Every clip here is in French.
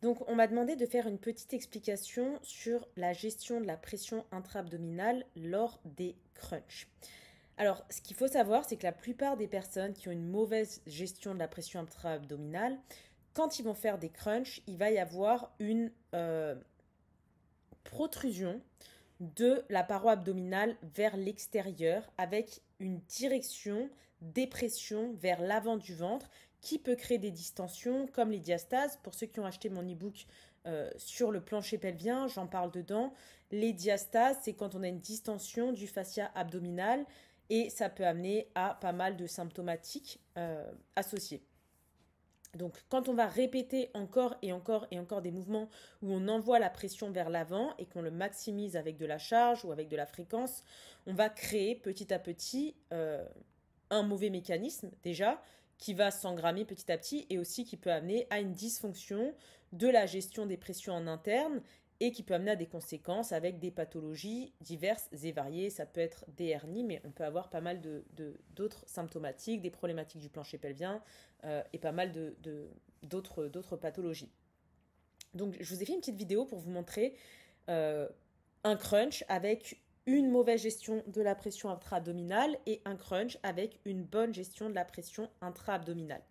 Donc, on m'a demandé de faire une petite explication sur la gestion de la pression intra-abdominale lors des crunchs. Alors, ce qu'il faut savoir, c'est que la plupart des personnes qui ont une mauvaise gestion de la pression intra-abdominale, quand ils vont faire des crunchs, il va y avoir une protrusion de la paroi abdominale vers l'extérieur avec une direction, dépression vers l'avant du ventre qui peut créer des distensions comme les diastases. Pour ceux qui ont acheté mon e-book sur le plancher pelvien, j'en parle dedans. Les diastases, c'est quand on a une distension du fascia abdominal et ça peut amener à pas mal de symptomatiques associées. Donc quand on va répéter encore et encore et encore des mouvements où on envoie la pression vers l'avant et qu'on le maximise avec de la charge ou avec de la fréquence, on va créer petit à petit un mauvais mécanisme déjà qui va s'engrammer petit à petit et aussi qui peut amener à une dysfonction de la gestion des pressions en interne et qui peut amener à des conséquences avec des pathologies diverses et variées. Ça peut être des hernies, mais on peut avoir pas mal d'autres symptomatiques, des problématiques du plancher pelvien et pas mal d'autres pathologies. Donc je vous ai fait une petite vidéo pour vous montrer un crunch avec une mauvaise gestion de la pression intra-abdominale et un crunch avec une bonne gestion de la pression intra-abdominale.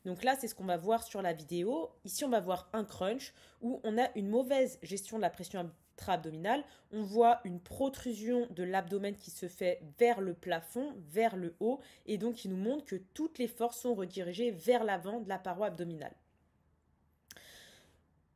Donc là, c'est ce qu'on va voir sur la vidéo. Ici, on va voir un crunch où on a une mauvaise gestion de la pression intra-abdominale. On voit une protrusion de l'abdomen qui se fait vers le plafond, vers le haut, et donc qui nous montre que toutes les forces sont redirigées vers l'avant de la paroi abdominale.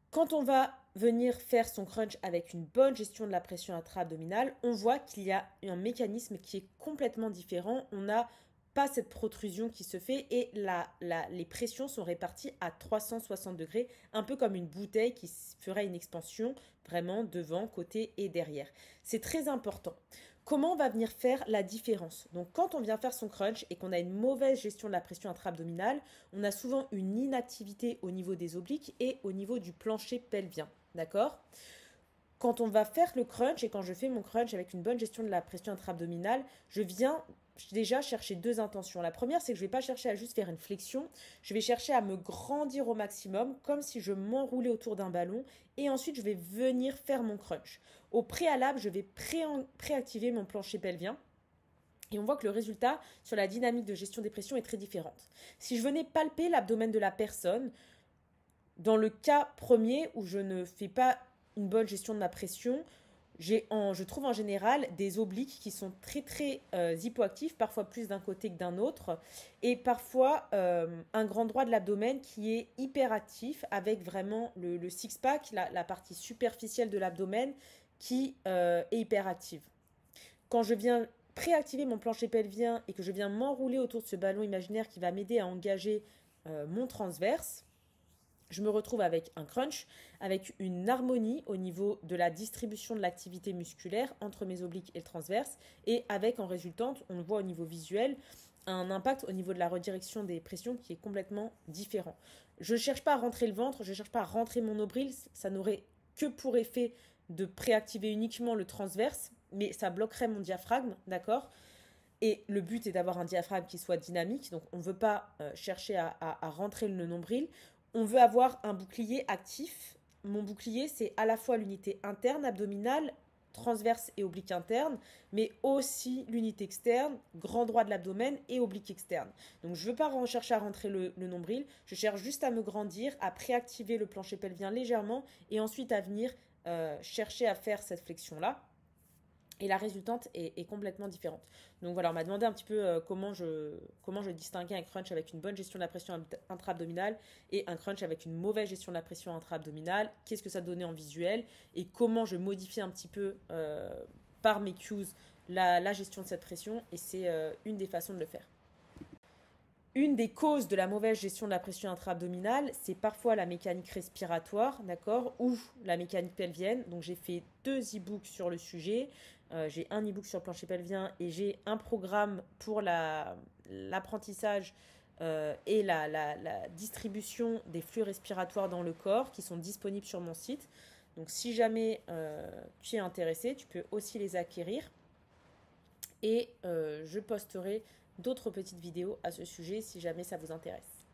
Quand on va venir faire son crunch avec une bonne gestion de la pression intra-abdominale, on voit qu'il y a un mécanisme qui est complètement différent. On n'a pas cette protrusion qui se fait et les pressions sont réparties à 360 degrés, un peu comme une bouteille qui ferait une expansion vraiment devant, côté et derrière. C'est très important. Comment on va venir faire la différence? Donc quand on vient faire son crunch et qu'on a une mauvaise gestion de la pression intra-abdominale, on a souvent une inactivité au niveau des obliques et au niveau du plancher pelvien. D'accord? Quand on va faire le crunch et quand je fais mon crunch avec une bonne gestion de la pression intra-abdominale, je viens déjà chercher deux intentions. La première, c'est que je ne vais pas chercher à juste faire une flexion, je vais chercher à me grandir au maximum, comme si je m'enroulais autour d'un ballon, et ensuite je vais venir faire mon crunch. Au préalable, je vais préactiver mon plancher pelvien. Et on voit que le résultat sur la dynamique de gestion des pressions est très différente. Si je venais palper l'abdomen de la personne, dans le cas premier où je ne fais pas une bonne gestion de ma pression, je trouve en général des obliques qui sont très hypoactifs, parfois plus d'un côté que d'un autre, et parfois un grand droit de l'abdomen qui est hyperactif avec vraiment le six-pack, la partie superficielle de l'abdomen qui est hyperactive. Quand je viens préactiver mon plancher pelvien et que je viens m'enrouler autour de ce ballon imaginaire qui va m'aider à engager mon transverse, je me retrouve avec un crunch, avec une harmonie au niveau de la distribution de l'activité musculaire entre mes obliques et le transverse, et avec en résultante, on le voit au niveau visuel, un impact au niveau de la redirection des pressions qui est complètement différent. Je ne cherche pas à rentrer le ventre, je ne cherche pas à rentrer mon nombril, ça n'aurait que pour effet de préactiver uniquement le transverse, mais ça bloquerait mon diaphragme, d'accord? Et le but est d'avoir un diaphragme qui soit dynamique, donc on ne veut pas chercher à rentrer le nombril. On veut avoir un bouclier actif. Mon bouclier, c'est à la fois l'unité interne abdominale, transverse et oblique interne, mais aussi l'unité externe, grand droit de l'abdomen et oblique externe. Donc je ne veux pas chercher à rentrer le nombril, je cherche juste à me grandir, à préactiver le plancher pelvien légèrement et ensuite à venir chercher à faire cette flexion-là. Et la résultante est complètement différente. Donc voilà, on m'a demandé un petit peu comment je distinguais un crunch avec une bonne gestion de la pression intra-abdominale et un crunch avec une mauvaise gestion de la pression intra-abdominale. Qu'est-ce que ça donnait en visuel et comment je modifiais un petit peu par mes cues la gestion de cette pression. Et c'est une des façons de le faire. Une des causes de la mauvaise gestion de la pression intra-abdominale, c'est parfois la mécanique respiratoire, d'accord, ou la mécanique pelvienne. Donc j'ai fait 2 e-books sur le sujet. J'ai un e-book sur le plancher pelvien et j'ai un programme pour l'apprentissage et la distribution des flux respiratoires dans le corps qui sont disponibles sur mon site. Donc si jamais tu es intéressé, tu peux aussi les acquérir. Et je posterai d'autres petites vidéos à ce sujet si jamais ça vous intéresse.